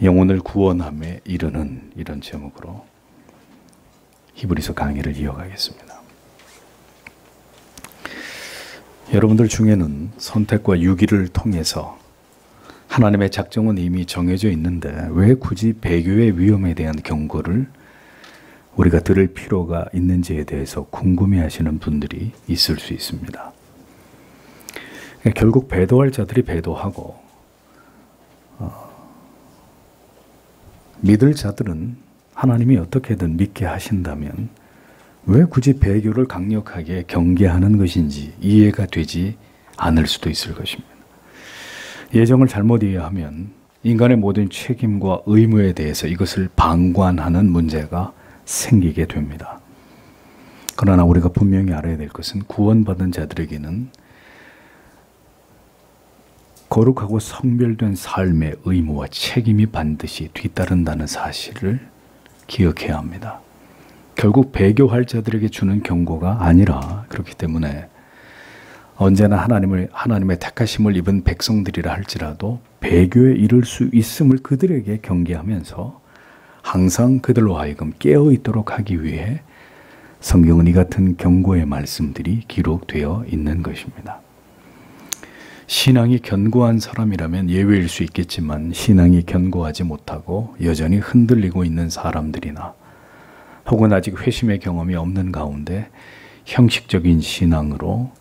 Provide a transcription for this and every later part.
영혼을 구원함에 이르는, 이런 제목으로 히브리서 강의를 이어가겠습니다. 여러분들 중에는 선택과 유기를 통해서 하나님의 작정은 이미 정해져 있는데 왜 굳이 배교의 위험에 대한 경고를 우리가 들을 필요가 있는지에 대해서 궁금해하시는 분들이 있을 수 있습니다. 결국 배도할 자들이 배도하고 믿을 자들은 하나님이 어떻게든 믿게 하신다면 왜 굳이 배교를 강력하게 경계하는 것인지 이해가 되지 않을 수도 있을 것입니다. 예정을 잘못 이해하면 인간의 모든 책임과 의무에 대해서 이것을 방관하는 문제가 생기게 됩니다. 그러나 우리가 분명히 알아야 될 것은 구원받은 자들에게는 거룩하고 성별된 삶의 의무와 책임이 반드시 뒤따른다는 사실을 기억해야 합니다. 결국 배교할 자들에게 주는 경고가 아니라, 그렇기 때문에 언제나 하나님의 택하심을 입은 백성들이라 할지라도 배교에 이를 수 있음을 그들에게 경계하면서 항상 그들로 하여금 깨어 있도록 하기 위해 성경은 이 같은 경고의 말씀들이 기록되어 있는 것입니다. 신앙이 견고한 사람이라면 예외일 수 있겠지만 신앙이 견고하지 못하고 여전히 흔들리고 있는 사람들이나 혹은 아직 회심의 경험이 없는 가운데 형식적인 신앙으로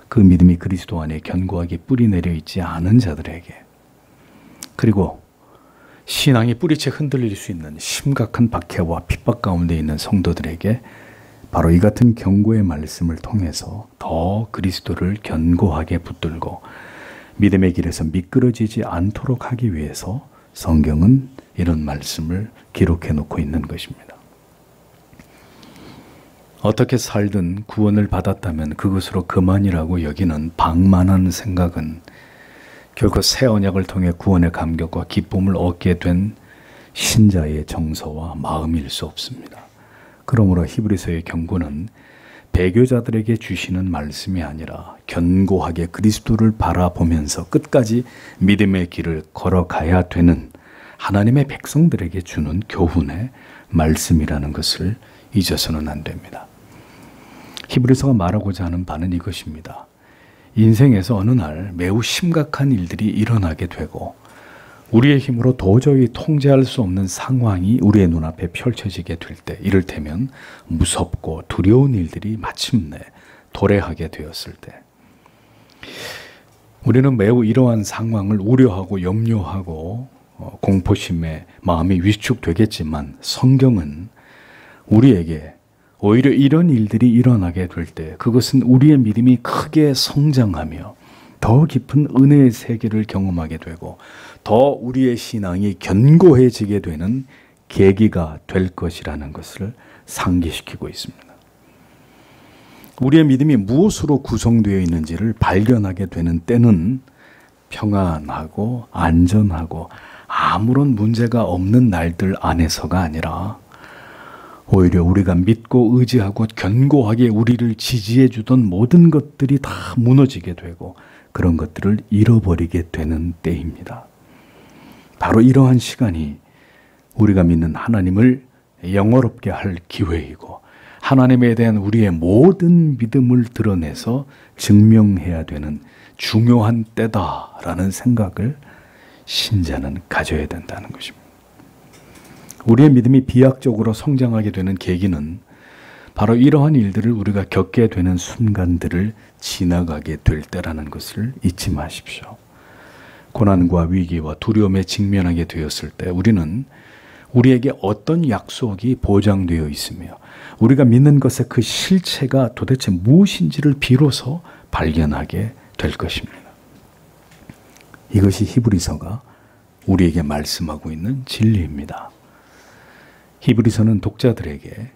그 믿음이 그리스도 안에 견고하게 뿌리내려 있지 않은 자들에게, 그리고 신앙이 뿌리채 흔들릴 수 있는 심각한 박해와 핍박 가운데 있는 성도들에게 바로 이 같은 경고의 말씀을 통해서 더 그리스도를 견고하게 붙들고 믿음의 길에서 미끄러지지 않도록 하기 위해서 성경은 이런 말씀을 기록해 놓고 있는 것입니다. 어떻게 살든 구원을 받았다면 그것으로 그만이라고 여기는 방만한 생각은 결코 새 언약을 통해 구원의 감격과 기쁨을 얻게 된 신자의 정서와 마음일 수 없습니다. 그러므로 히브리서의 경고는 배교자들에게 주시는 말씀이 아니라 견고하게 그리스도를 바라보면서 끝까지 믿음의 길을 걸어가야 되는 하나님의 백성들에게 주는 교훈의 말씀이라는 것을 잊어서는 안 됩니다. 히브리서가 말하고자 하는 바는 이것입니다. 인생에서 어느 날 매우 심각한 일들이 일어나게 되고 우리의 힘으로 도저히 통제할 수 없는 상황이 우리의 눈앞에 펼쳐지게 될 때, 이를테면 무섭고 두려운 일들이 마침내 도래하게 되었을 때, 우리는 매우 이러한 상황을 우려하고 염려하고 공포심에 마음이 위축되겠지만 성경은 우리에게 오히려 이런 일들이 일어나게 될 때 그것은 우리의 믿음이 크게 성장하며 더 깊은 은혜의 세계를 경험하게 되고 더 우리의 신앙이 견고해지게 되는 계기가 될 것이라는 것을 상기시키고 있습니다. 우리의 믿음이 무엇으로 구성되어 있는지를 발견하게 되는 때는 평안하고 안전하고 아무런 문제가 없는 날들 안에서가 아니라 오히려 우리가 믿고 의지하고 견고하게 우리를 지지해 주던 모든 것들이 다 무너지게 되고 그런 것들을 잃어버리게 되는 때입니다. 바로 이러한 시간이 우리가 믿는 하나님을 영화롭게 할 기회이고 하나님에 대한 우리의 모든 믿음을 드러내서 증명해야 되는 중요한 때다라는 생각을 신자는 가져야 된다는 것입니다. 우리의 믿음이 비약적으로 성장하게 되는 계기는 바로 이러한 일들을 우리가 겪게 되는 순간들을 지나가게 될 때라는 것을 잊지 마십시오. 고난과 위기와 두려움에 직면하게 되었을 때 우리는 우리에게 어떤 약속이 보장되어 있으며 우리가 믿는 것의 그 실체가 도대체 무엇인지를 비로소 발견하게 될 것입니다. 이것이 히브리서가 우리에게 말씀하고 있는 진리입니다. 히브리서는 독자들에게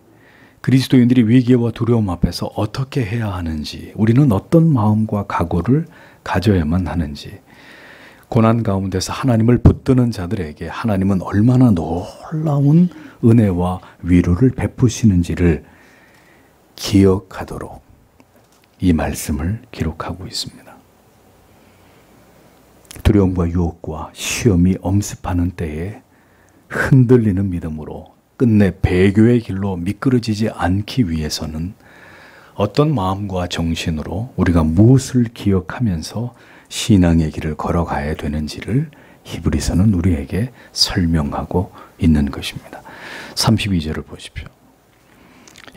그리스도인들이 위기와 두려움 앞에서 어떻게 해야 하는지, 우리는 어떤 마음과 각오를 가져야만 하는지, 고난 가운데서 하나님을 붙드는 자들에게 하나님은 얼마나 놀라운 은혜와 위로를 베푸시는지를 기억하도록 이 말씀을 기록하고 있습니다. 두려움과 유혹과 시험이 엄습하는 때에 흔들리는 믿음으로 끝내 배교의 길로 미끄러지지 않기 위해서는 어떤 마음과 정신으로 우리가 무엇을 기억하면서 신앙의 길을 걸어가야 되는지를 히브리서는 우리에게 설명하고 있는 것입니다. 32절을 보십시오.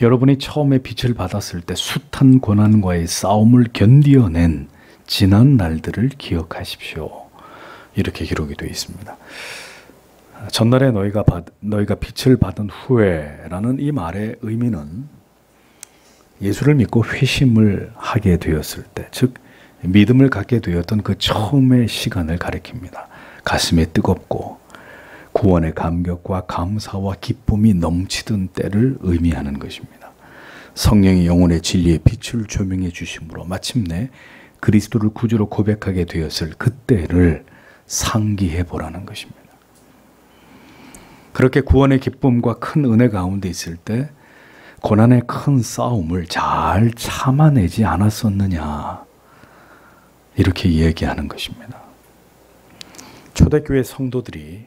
여러분이 처음에 빛을 받았을 때 숱한 고난과의 싸움을 견디어낸 지난 날들을 기억하십시오. 이렇게 기록이 되어 있습니다. 전날에 너희가 빛을 받은 후에라는 이 말의 의미는 예수를 믿고 회심을 하게 되었을 때, 즉 믿음을 갖게 되었던 그 처음의 시간을 가리킵니다. 가슴에 뜨겁고 구원의 감격과 감사와 기쁨이 넘치던 때를 의미하는 것입니다. 성령이 영혼의 진리의 빛을 조명해 주심으로 마침내 그리스도를 구주로 고백하게 되었을 그때를 상기해 보라는 것입니다. 그렇게 구원의 기쁨과 큰 은혜 가운데 있을 때 고난의 큰 싸움을 잘 참아내지 않았었느냐, 이렇게 얘기하는 것입니다. 초대교회 성도들이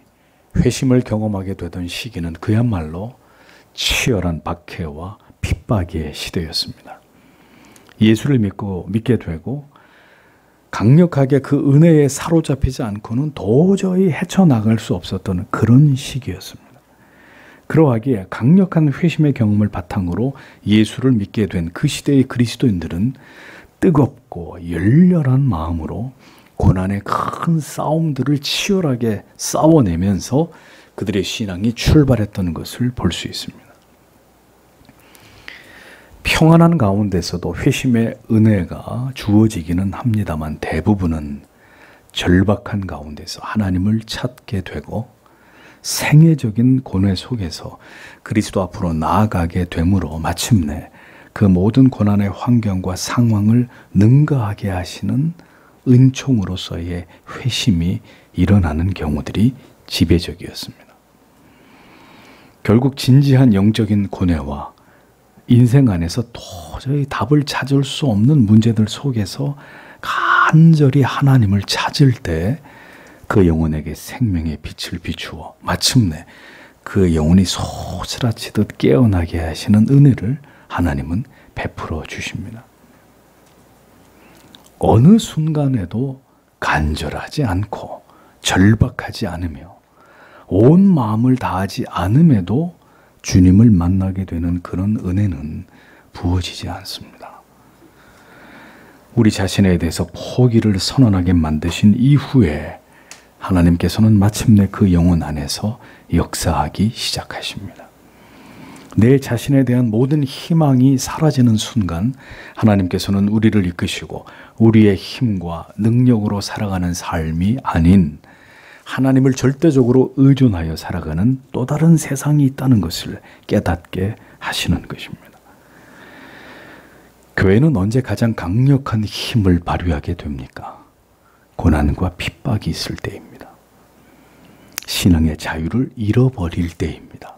회심을 경험하게 되던 시기는 그야말로 치열한 박해와 핍박의 시대였습니다. 예수를 믿게 되고 강력하게 그 은혜에 사로잡히지 않고는 도저히 헤쳐나갈 수 없었던 그런 시기였습니다. 그러하기에 강력한 회심의 경험을 바탕으로 예수를 믿게 된 그 시대의 그리스도인들은 뜨겁고 열렬한 마음으로 고난의 큰 싸움들을 치열하게 싸워내면서 그들의 신앙이 출발했던 것을 볼 수 있습니다. 평안한 가운데서도 회심의 은혜가 주어지기는 합니다만 대부분은 절박한 가운데서 하나님을 찾게 되고 생애적인 고뇌 속에서 그리스도 앞으로 나아가게 되므로 마침내 그 모든 고난의 환경과 상황을 능가하게 하시는 은총으로서의 회심이 일어나는 경우들이 지배적이었습니다. 결국 진지한 영적인 고뇌와 인생 안에서 도저히 답을 찾을 수 없는 문제들 속에서 간절히 하나님을 찾을 때 그 영혼에게 생명의 빛을 비추어 마침내 그 영혼이 소스라치듯 깨어나게 하시는 은혜를 하나님은 베풀어 주십니다. 어느 순간에도 간절하지 않고 절박하지 않으며 온 마음을 다하지 않음에도 주님을 만나게 되는 그런 은혜는 부어지지 않습니다. 우리 자신에 대해서 포기를 선언하게 만드신 이후에 하나님께서는 마침내 그 영혼 안에서 역사하기 시작하십니다. 내 자신에 대한 모든 희망이 사라지는 순간 하나님께서는 우리를 이끄시고 우리의 힘과 능력으로 살아가는 삶이 아닌 하나님을 절대적으로 의존하여 살아가는 또 다른 세상이 있다는 것을 깨닫게 하시는 것입니다. 교회는 언제 가장 강력한 힘을 발휘하게 됩니까? 고난과 핍박이 있을 때입니다. 신앙의 자유를 잃어버릴 때입니다.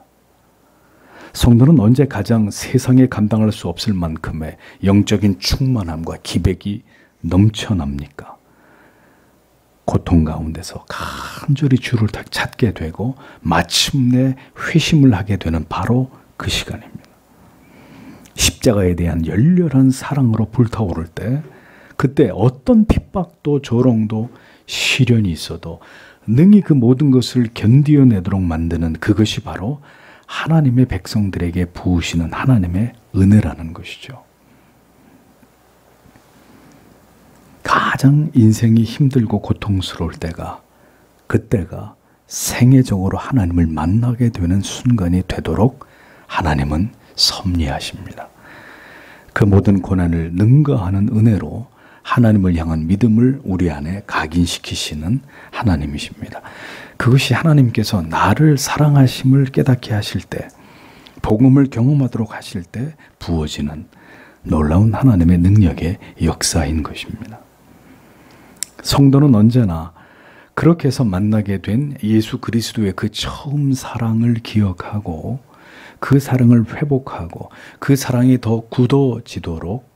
성도는 언제 가장 세상에 감당할 수 없을 만큼의 영적인 충만함과 기백이 넘쳐납니까? 고통 가운데서 간절히 주를 찾게 되고 마침내 회심을 하게 되는 바로 그 시간입니다. 십자가에 대한 열렬한 사랑으로 불타오를 때 그때 어떤 핍박도 조롱도 시련이 있어도 능히 그 모든 것을 견디어내도록 만드는 그것이 바로 하나님의 백성들에게 부으시는 하나님의 은혜라는 것이죠. 가장 인생이 힘들고 고통스러울 때가 그때가 생애적으로 하나님을 만나게 되는 순간이 되도록 하나님은 섭리하십니다. 그 모든 고난을 능가하는 은혜로 하나님을 향한 믿음을 우리 안에 각인시키시는 하나님이십니다. 그것이 하나님께서 나를 사랑하심을 깨닫게 하실 때, 복음을 경험하도록 하실 때 부어지는 놀라운 하나님의 능력의 역사인 것입니다. 성도는 언제나 그렇게 해서 만나게 된 예수 그리스도의 그 처음 사랑을 기억하고 그 사랑을 회복하고 그 사랑이 더 굳어지도록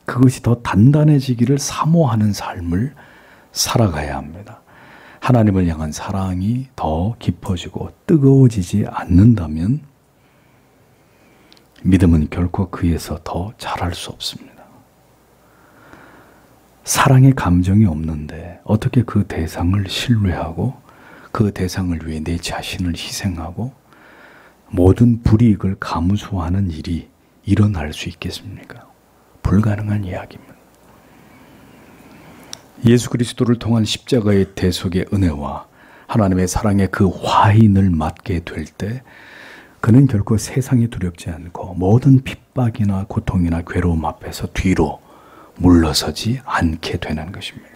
그것이 더 단단해지기를 사모하는 삶을 살아가야 합니다. 하나님을 향한 사랑이 더 깊어지고 뜨거워지지 않는다면 믿음은 결코 그에서 더 자랄 수 없습니다. 사랑의 감정이 없는데 어떻게 그 대상을 신뢰하고 그 대상을 위해 내 자신을 희생하고 모든 불이익을 감수하는 일이 일어날 수 있겠습니까? 불가능한 이야기입니다. 예수 그리스도를 통한 십자가의 대속의 은혜와 하나님의 사랑의 그 화인을 맞게 될 때 그는 결코 세상에 두렵지 않고 모든 핍박이나 고통이나 괴로움 앞에서 뒤로 물러서지 않게 되는 것입니다.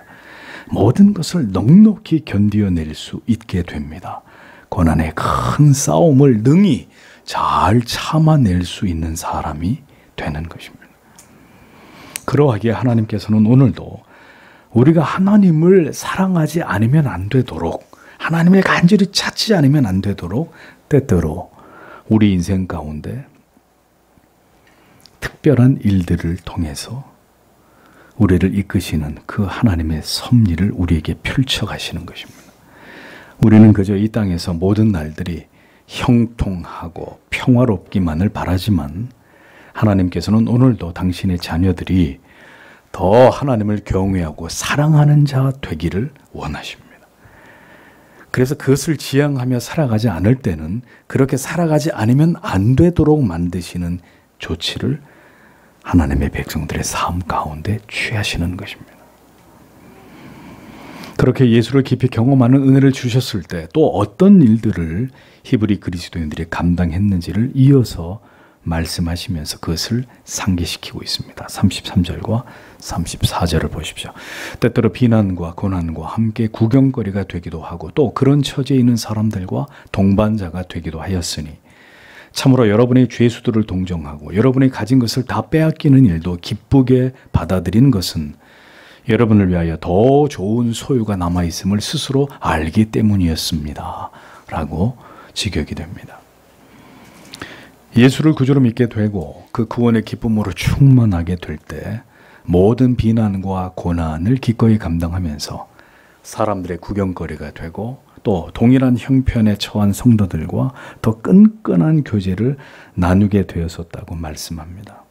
모든 것을 넉넉히 견디어낼 수 있게 됩니다. 고난의 큰 싸움을 능히 잘 참아낼 수 있는 사람이 되는 것입니다. 그러하기에 하나님께서는 오늘도 우리가 하나님을 사랑하지 않으면 안 되도록, 하나님을 간절히 찾지 않으면 안 되도록 때때로 우리 인생 가운데 특별한 일들을 통해서 우리를 이끄시는 그 하나님의 섭리를 우리에게 펼쳐가시는 것입니다. 우리는 그저 이 땅에서 모든 날들이 형통하고 평화롭기만을 바라지만 하나님께서는 오늘도 당신의 자녀들이 더 하나님을 경외하고 사랑하는 자 되기를 원하십니다. 그래서 그것을 지향하며 살아가지 않을 때는 그렇게 살아가지 않으면 안 되도록 만드시는 조치를 하나님의 백성들의 삶 가운데 취하시는 것입니다. 그렇게 예수를 깊이 경험하는 은혜를 주셨을 때 또 어떤 일들을 히브리 그리스도인들이 감당했는지를 이어서 말씀하시면서 그것을 상기시키고 있습니다. 33절과 34절을 보십시오. 때때로 비난과 고난과 함께 구경거리가 되기도 하고 또 그런 처지에 있는 사람들과 동반자가 되기도 하였으니 참으로 여러분의 죄수들을 동정하고 여러분이 가진 것을 다 빼앗기는 일도 기쁘게 받아들이는 것은 여러분을 위하여 더 좋은 소유가 남아있음을 스스로 알기 때문이었습니다. 라고 직역이 됩니다. 예수를 구주로 믿게 되고 그 구원의 기쁨으로 충만하게 될 때 모든 비난과 고난을 기꺼이 감당하면서 사람들의 구경거리가 되고 또 동일한 형편에 처한 성도들과 더 끈끈한 교제를 나누게 되었었다고 말씀합니다.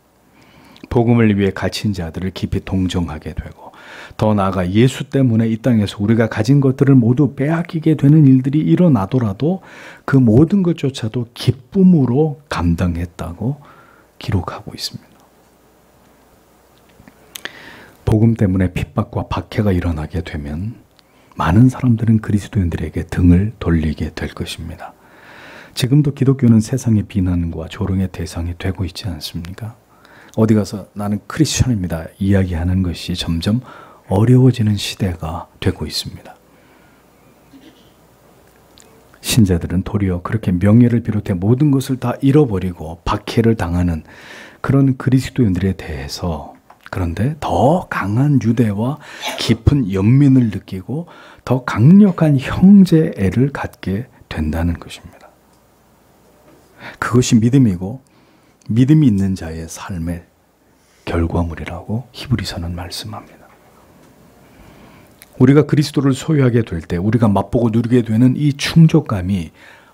복음을 위해 갇힌 자들을 깊이 동정하게 되고 더 나아가 예수 때문에 이 땅에서 우리가 가진 것들을 모두 빼앗기게 되는 일들이 일어나더라도 그 모든 것조차도 기쁨으로 감당했다고 기록하고 있습니다. 복음 때문에 핍박과 박해가 일어나게 되면 많은 사람들은 그리스도인들에게 등을 돌리게 될 것입니다. 지금도 기독교는 세상의 비난과 조롱의 대상이 되고 있지 않습니까? 어디 가서 나는 크리스천입니다 이야기하는 것이 점점 어려워지는 시대가 되고 있습니다. 신자들은 도리어 그렇게 명예를 비롯해 모든 것을 다 잃어버리고 박해를 당하는 그런 그리스도인들에 대해서 그런데 더 강한 유대와 깊은 연민을 느끼고 더 강력한 형제애를 갖게 된다는 것입니다. 그것이 믿음이고 믿음이 있는 자의 삶의 결과물이라고 히브리서는 말씀합니다. 우리가 그리스도를 소유하게 될 때 우리가 맛보고 누리게 되는 이 충족감이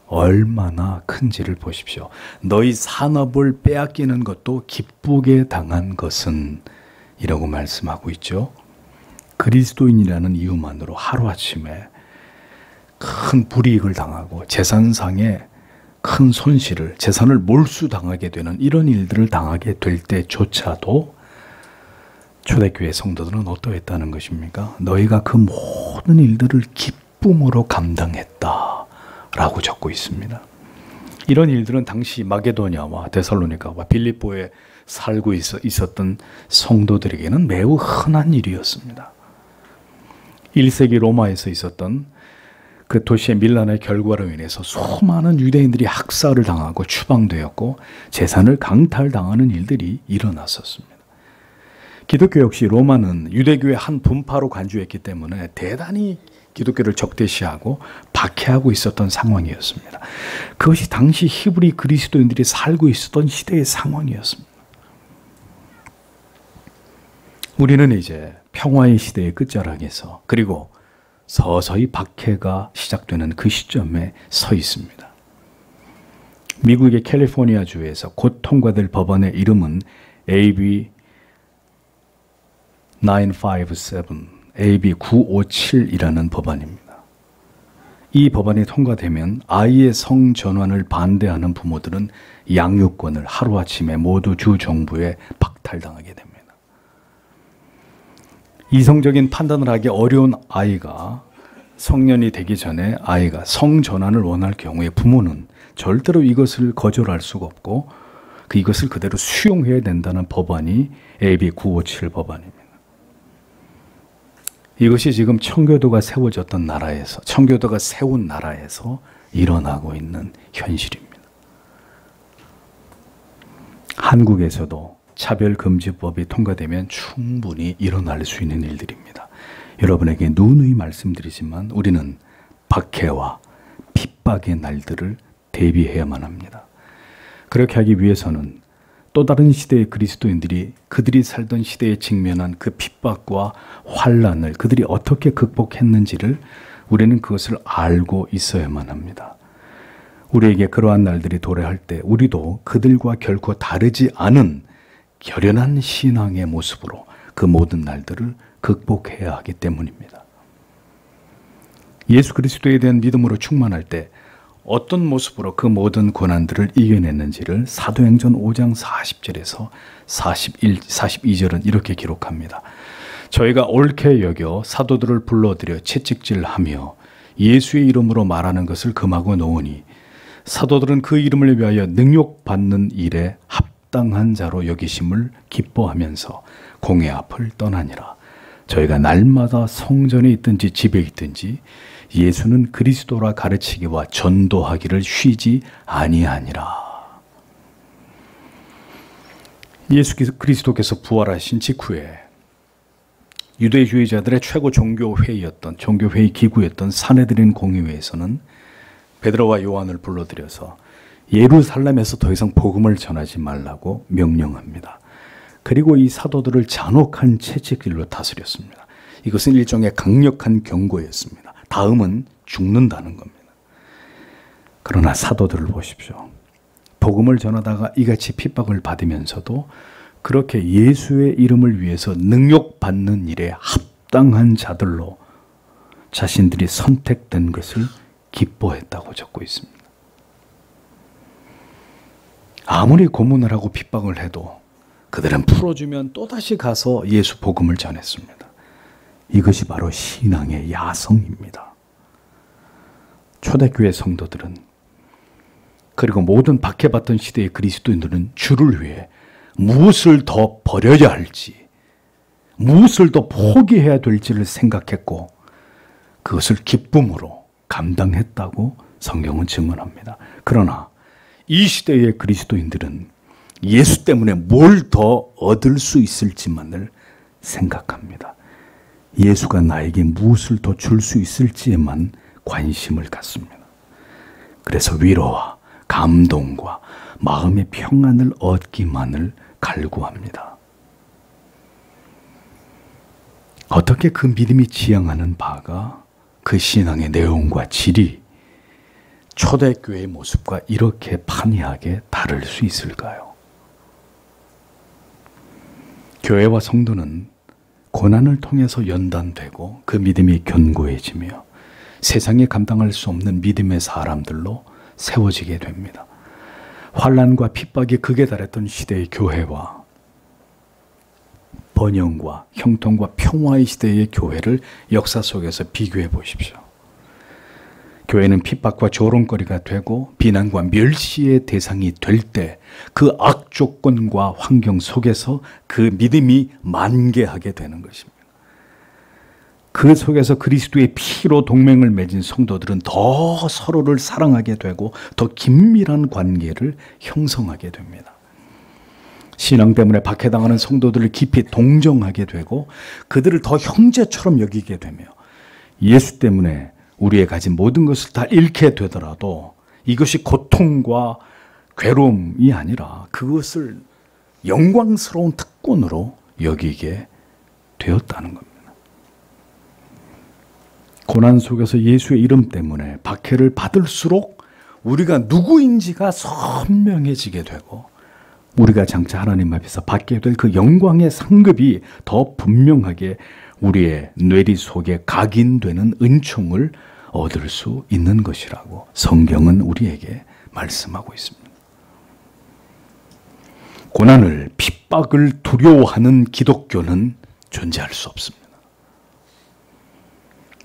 얼마나 큰지를 보십시오. 너희 산업을 빼앗기는 것도 기쁘게 당한 것은 이라고 말씀하고 있죠. 그리스도인이라는 이유만으로 하루아침에 큰 불이익을 당하고 재산상의 큰 손실을, 재산을 몰수당하게 되는 이런 일들을 당하게 될 때조차도 초대교회 성도들은 어떠했다는 것입니까? 너희가 그 모든 일들을 기쁨으로 감당했다 라고 적고 있습니다. 이런 일들은 당시 마게도냐와 데살로니가와 빌립보에 살고 있었던 성도들에게는 매우 흔한 일이었습니다. 1세기 로마에서 있었던 그 도시의 밀란의 결과로 인해서 수많은 유대인들이 학살을 당하고 추방되었고 재산을 강탈당하는 일들이 일어났었습니다. 기독교 역시 로마는 유대교의 한 분파로 간주했기 때문에 대단히 기독교를 적대시하고 박해하고 있었던 상황이었습니다. 그것이 당시 히브리 그리스도인들이 살고 있었던 시대의 상황이었습니다. 우리는 이제 평화의 시대의 끝자락에서 그리고 서서히 박해가 시작되는 그 시점에 서 있습니다. 미국의 캘리포니아 주에서 곧 통과될 법안의 이름은 AB 957, AB 957이라는 법안입니다. 이 법안이 통과되면 아이의 성전환을 반대하는 부모들은 양육권을 하루아침에 모두 주 정부에 박탈당하게 됩니다. 이성적인 판단을 하기 어려운 아이가 성년이 되기 전에 아이가 성전환을 원할 경우에 부모는 절대로 이것을 거절할 수가 없고 이것을 그대로 수용해야 된다는 법안이 AB 957 법안입니다. 이것이 지금 청교도가 세워졌던 나라에서, 청교도가 세운 나라에서 일어나고 있는 현실입니다. 한국에서도 차별금지법이 통과되면 충분히 일어날 수 있는 일들입니다. 여러분에게 누누이 말씀드리지만 우리는 박해와 핍박의 날들을 대비해야만 합니다. 그렇게 하기 위해서는 또 다른 시대의 그리스도인들이 그들이 살던 시대에 직면한 그 핍박과 환난을 그들이 어떻게 극복했는지를 우리는 그것을 알고 있어야만 합니다. 우리에게 그러한 날들이 도래할 때 우리도 그들과 결코 다르지 않은 결연한 신앙의 모습으로 그 모든 날들을 극복해야 하기 때문입니다. 예수 그리스도에 대한 믿음으로 충만할 때 어떤 모습으로 그 모든 고난들을 이겨냈는지를 사도행전 5장 40절에서 42절은 이렇게 기록합니다. 저희가 옳게 여겨 사도들을 불러들여 채찍질하며 예수의 이름으로 말하는 것을 금하고 놓으니 사도들은 그 이름을 위하여 능욕받는 일에 합당한 자로 여기심을 기뻐하면서 공회 앞을 떠나니라. 저희가 날마다 성전에 있든지 집에 있든지 예수는 그리스도라 가르치기와 전도하기를 쉬지 아니하니라. 예수 그리스도께서 부활하신 직후에 유대주의자들의 최고 종교회의 기구였던 산헤드린 공의회에서는 베드로와 요한을 불러들여서 예루살렘에서 더 이상 복음을 전하지 말라고 명령합니다. 그리고 이 사도들을 잔혹한 채찍질로 다스렸습니다. 이것은 일종의 강력한 경고였습니다. 다음은 죽는다는 겁니다. 그러나 사도들을 보십시오. 복음을 전하다가 이같이 핍박을 받으면서도 그렇게 예수의 이름을 위해서 능욕받는 일에 합당한 자들로 자신들이 선택된 것을 기뻐했다고 적고 있습니다. 아무리 고문을 하고 핍박을 해도 그들은 풀어주면 또다시 가서 예수 복음을 전했습니다. 이것이 바로 신앙의 야성입니다. 초대교회 성도들은 그리고 모든 박해받던 시대의 그리스도인들은 주를 위해 무엇을 더 버려야 할지, 무엇을 더 포기해야 될지를 생각했고 그것을 기쁨으로 감당했다고 성경은 증언합니다. 그러나 이 시대의 그리스도인들은 예수 때문에 뭘 더 얻을 수 있을지만을 생각합니다. 예수가 나에게 무엇을 더 줄 수 있을지에만 관심을 갖습니다. 그래서 위로와 감동과 마음의 평안을 얻기만을 갈구합니다. 어떻게 그 믿음이 지향하는 바가 그 신앙의 내용과 질이 초대교회의 모습과 이렇게 판이하게 다를 수 있을까요? 교회와 성도는 고난을 통해서 연단되고 그 믿음이 견고해지며 세상에 감당할 수 없는 믿음의 사람들로 세워지게 됩니다. 환난과 핍박이 극에 달했던 시대의 교회와 번영과 형통과 평화의 시대의 교회를 역사 속에서 비교해 보십시오. 교회는 핍박과 조롱거리가 되고 비난과 멸시의 대상이 될 때 그 악조건과 환경 속에서 그 믿음이 만개하게 되는 것입니다. 그 속에서 그리스도의 피로 동맹을 맺은 성도들은 더 서로를 사랑하게 되고 더 긴밀한 관계를 형성하게 됩니다. 신앙 때문에 박해당하는 성도들을 깊이 동정하게 되고 그들을 더 형제처럼 여기게 되며 예수 때문에 우리의 가진 모든 것을 다 잃게 되더라도 이것이 고통과 괴로움이 아니라 그것을 영광스러운 특권으로 여기게 되었다는 겁니다. 고난 속에서 예수의 이름 때문에 박해를 받을수록 우리가 누구인지가 선명해지게 되고 우리가 장차 하나님 앞에서 받게 될 그 영광의 상급이 더 분명하게 우리의 뇌리 속에 각인되는 은총을 얻을 수 있는 것이라고 성경은 우리에게 말씀하고 있습니다. 고난을, 핍박을 두려워하는 기독교는 존재할 수 없습니다.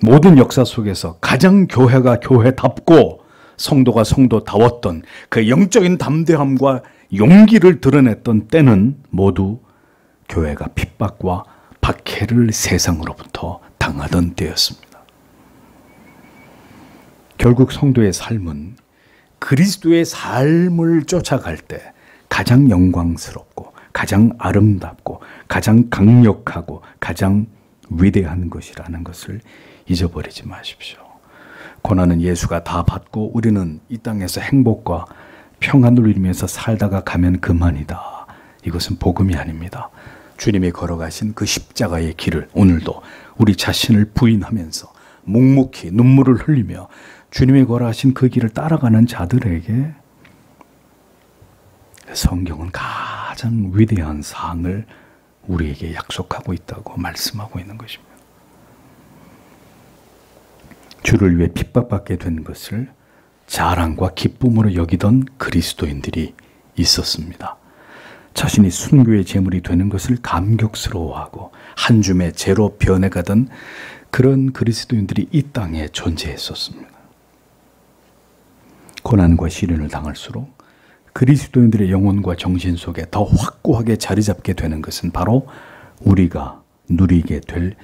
모든 역사 속에서 가장 교회가 교회답고 성도가 성도다웠던 그 영적인 담대함과 용기를 드러냈던 때는 모두 교회가 핍박과 박해를 세상으로부터 당하던 때였습니다. 결국 성도의 삶은 그리스도의 삶을 쫓아갈 때 가장 영광스럽고 가장 아름답고 가장 강력하고 가장 위대한 것이라는 것을 잊어버리지 마십시오. 고난은 예수가 다 받고 우리는 이 땅에서 행복과 평안을 누리면서 살다가 가면 그만이다. 이것은 복음이 아닙니다. 주님이 걸어가신 그 십자가의 길을 오늘도 우리 자신을 부인하면서 묵묵히 눈물을 흘리며 주님이 걸어가신 그 길을 따라가는 자들에게 성경은 가장 위대한 상을 우리에게 약속하고 있다고 말씀하고 있는 것입니다. 주를 위해 핍박받게 된 것을 자랑과 기쁨으로 여기던 그리스도인들이 있었습니다. 자신이 순교의 제물이 되는 것을 감격스러워하고 한 줌의 재로 변해가던 그런 그리스도인들이 이 땅에 존재했었습니다. 고난과 시련을 당할수록 그리스도인들의 영혼과 정신 속에 더 확고하게 자리 잡게 되는 것은 바로 우리가 누리게 될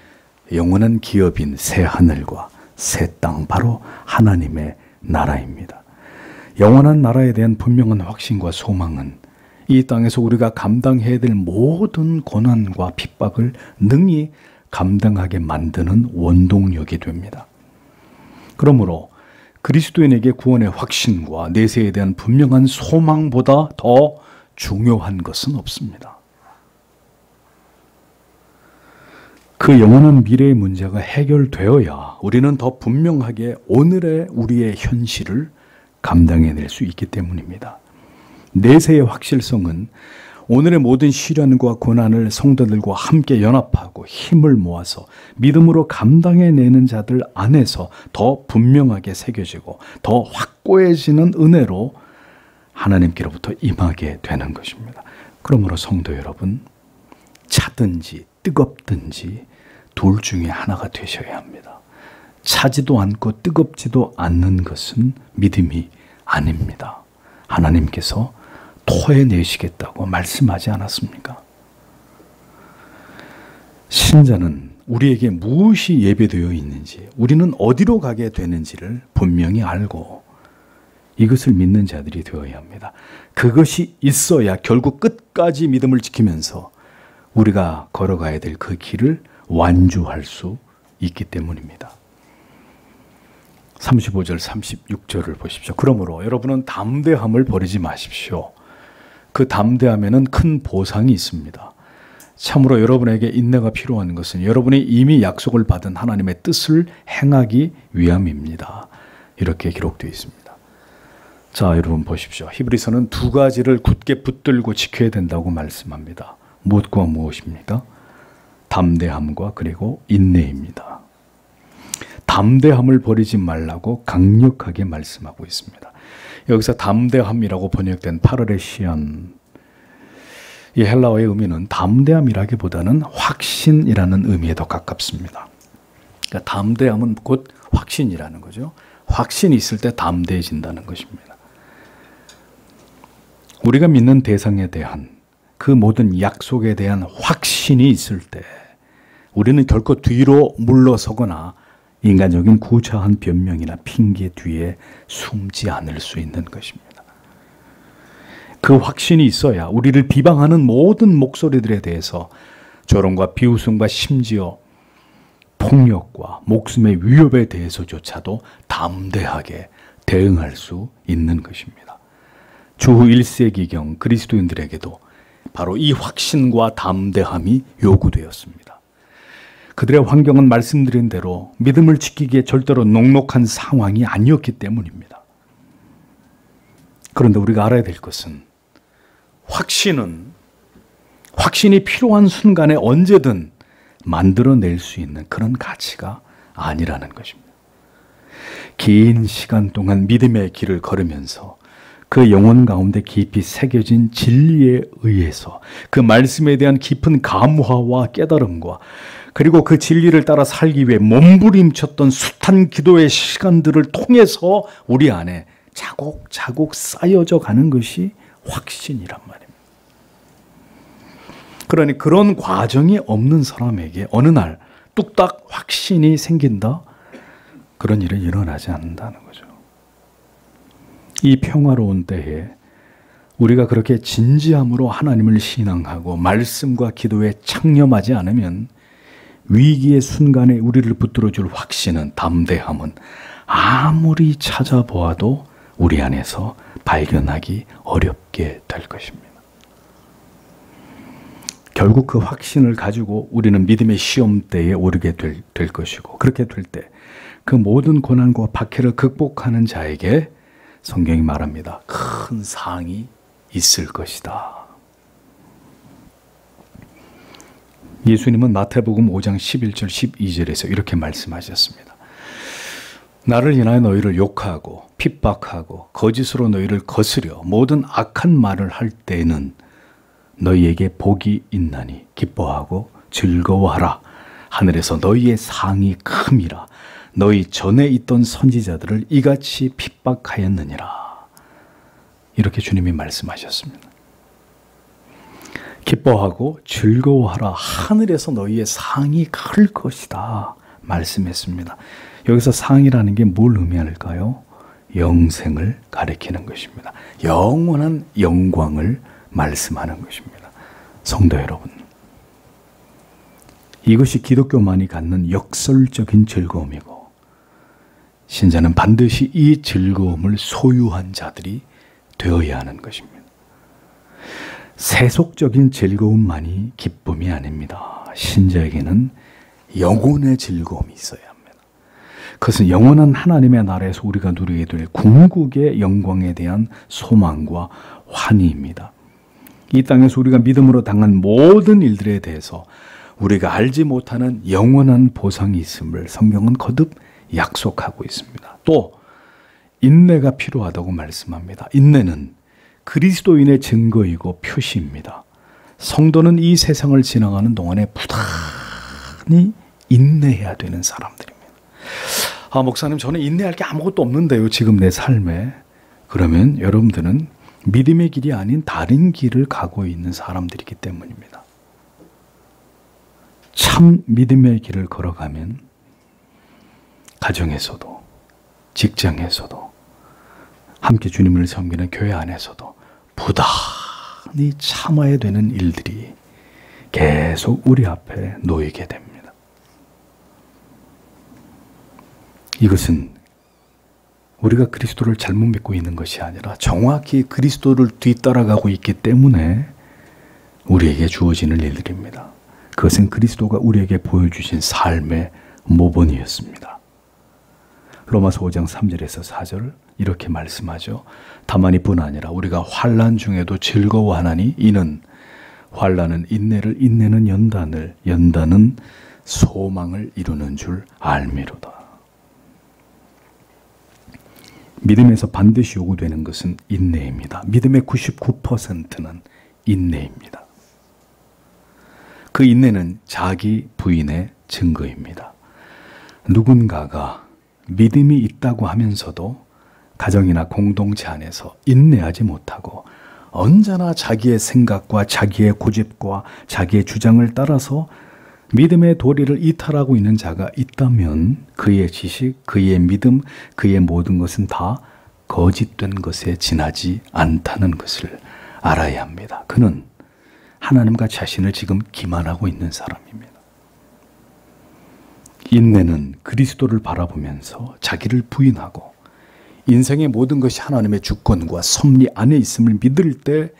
영원한 기업인 새 하늘과 새 땅, 바로 하나님의 나라입니다. 영원한 나라에 대한 분명한 확신과 소망은 이 땅에서 우리가 감당해야 될 모든 고난과 핍박을 능히 감당하게 만드는 원동력이 됩니다. 그러므로 그리스도인에게 구원의 확신과 내세에 대한 분명한 소망보다 더 중요한 것은 없습니다. 그 영원한 미래의 문제가 해결되어야 우리는 더 분명하게 오늘의 우리의 현실을 감당해낼 수 있기 때문입니다. 내세의 확실성은 오늘의 모든 시련과 고난을 성도들과 함께 연합하고 힘을 모아서 믿음으로 감당해내는 자들 안에서 더 분명하게 새겨지고 더 확고해지는 은혜로 하나님께로부터 임하게 되는 것입니다. 그러므로 성도 여러분, 차든지 뜨겁든지 둘 중에 하나가 되셔야 합니다. 차지도 않고 뜨겁지도 않는 것은 믿음이 아닙니다. 하나님께서 토해내시겠다고 말씀하지 않았습니까? 신자는 우리에게 무엇이 예배되어 있는지, 우리는 어디로 가게 되는지를 분명히 알고 이것을 믿는 자들이 되어야 합니다. 그것이 있어야 결국 끝까지 믿음을 지키면서 우리가 걸어가야 될 그 길을 완주할 수 있기 때문입니다. 35절, 36절을 보십시오. 그러므로 여러분은 담대함을 버리지 마십시오. 그 담대함에는 큰 보상이 있습니다. 참으로 여러분에게 인내가 필요한 것은 여러분이 이미 약속을 받은 하나님의 뜻을 행하기 위함입니다. 이렇게 기록되어 있습니다. 자, 여러분 보십시오. 히브리서는 두 가지를 굳게 붙들고 지켜야 된다고 말씀합니다. 무엇과 무엇입니까? 담대함과 그리고 인내입니다. 담대함을 버리지 말라고 강력하게 말씀하고 있습니다. 여기서 담대함이라고 번역된 파르레시안, 이 헬라어의 의미는 담대함이라기보다는 확신이라는 의미에 더 가깝습니다. 그러니까 담대함은 곧 확신이라는 거죠. 확신이 있을 때 담대해진다는 것입니다. 우리가 믿는 대상에 대한 그 모든 약속에 대한 확신이 있을 때 우리는 결코 뒤로 물러서거나 인간적인 구차한 변명이나 핑계 뒤에 숨지 않을 수 있는 것입니다. 그 확신이 있어야 우리를 비방하는 모든 목소리들에 대해서 조롱과 비웃음과 심지어 폭력과 목숨의 위협에 대해서조차도 담대하게 대응할 수 있는 것입니다. 주후 1세기경 그리스도인들에게도 바로 이 확신과 담대함이 요구되었습니다. 그들의 환경은 말씀드린 대로 믿음을 지키기에 절대로 녹록한 상황이 아니었기 때문입니다. 그런데 우리가 알아야 될 것은 확신이 필요한 순간에 언제든 만들어낼 수 있는 그런 가치가 아니라는 것입니다. 긴 시간 동안 믿음의 길을 걸으면서 그 영혼 가운데 깊이 새겨진 진리에 의해서 그 말씀에 대한 깊은 감화와 깨달음과 그리고 그 진리를 따라 살기 위해 몸부림쳤던 숱한 기도의 시간들을 통해서 우리 안에 차곡차곡 쌓여져 가는 것이 확신이란 말입니다. 그러니 그런 과정이 없는 사람에게 어느 날 뚝딱 확신이 생긴다? 그런 일은 일어나지 않는다는 거죠. 이 평화로운 때에 우리가 그렇게 진지함으로 하나님을 신앙하고 말씀과 기도에 창념하지 않으면 위기의 순간에 우리를 붙들어줄 확신은, 담대함은 아무리 찾아보아도 우리 안에서 발견하기 어렵게 될 것입니다. 결국 그 확신을 가지고 우리는 믿음의 시험대에 오르게 될 것이고, 그렇게 될 때 그 모든 고난과 박해를 극복하는 자에게 성경이 말합니다. 큰 상이 있을 것이다. 예수님은 마태복음 5장 11절 12절에서 이렇게 말씀하셨습니다. 나를 인하여 너희를 욕하고 핍박하고 거짓으로 너희를 거스려 모든 악한 말을 할 때에는 너희에게 복이 있나니 기뻐하고 즐거워하라. 하늘에서 너희의 상이 큼이라. 너희 전에 있던 선지자들을 이같이 핍박하였느니라. 이렇게 주님이 말씀하셨습니다. 기뻐하고 즐거워하라. 하늘에서 너희의 상이 클 것이다. 말씀했습니다. 여기서 상이라는 게 뭘 의미할까요? 영생을 가리키는 것입니다. 영원한 영광을 말씀하는 것입니다. 성도 여러분, 이것이 기독교만이 갖는 역설적인 즐거움이고, 신자는 반드시 이 즐거움을 소유한 자들이 되어야 하는 것입니다. 세속적인 즐거움만이 기쁨이 아닙니다. 신자에게는 영혼의 즐거움이 있어야 합니다. 그것은 영원한 하나님의 나라에서 우리가 누리게 될 궁극의 영광에 대한 소망과 환희입니다. 이 땅에서 우리가 믿음으로 당한 모든 일들에 대해서 우리가 알지 못하는 영원한 보상이 있음을 성경은 거듭 약속하고 있습니다. 또 인내가 필요하다고 말씀합니다. 인내는 그리스도인의 증거이고 표시입니다. 성도는 이 세상을 지나가는 동안에 부단히 인내해야 되는 사람들입니다. 목사님, 저는 인내할 게 아무것도 없는데요, 지금 내 삶에. 그러면 여러분들은 믿음의 길이 아닌 다른 길을 가고 있는 사람들이기 때문입니다. 참 믿음의 길을 걸어가면 가정에서도, 직장에서도, 함께 주님을 섬기는 교회 안에서도 부단히 참아야 되는 일들이 계속 우리 앞에 놓이게 됩니다. 이것은 우리가 그리스도를 잘못 믿고 있는 것이 아니라 정확히 그리스도를 뒤따라가고 있기 때문에 우리에게 주어지는 일들입니다. 그것은 그리스도가 우리에게 보여주신 삶의 모본이었습니다. 로마서 5장 3절에서 4절 이렇게 말씀하죠. 다만 이뿐 아니라 우리가 환난 중에도 즐거워하나니 이는 환난은 인내를, 인내는 연단을, 연단은 소망을 이루는 줄 알미로다. 믿음에서 반드시 요구되는 것은 인내입니다. 믿음의 99%는 인내입니다. 그 인내는 자기 부인의 증거입니다. 누군가가 믿음이 있다고 하면서도 가정이나 공동체 안에서 인내하지 못하고 언제나 자기의 생각과 자기의 고집과 자기의 주장을 따라서 믿음의 도리를 이탈하고 있는 자가 있다면 그의 지식, 그의 믿음, 그의 모든 것은 다 거짓된 것에 지나지 않다는 것을 알아야 합니다. 그는 하나님과 자신을 지금 기만하고 있는 사람입니다. 인내는 그리스도를 바라보면서 자기를 부인하고 인생의 모든 것이 하나님의 주권과 섭리 안에 있음을 믿을 때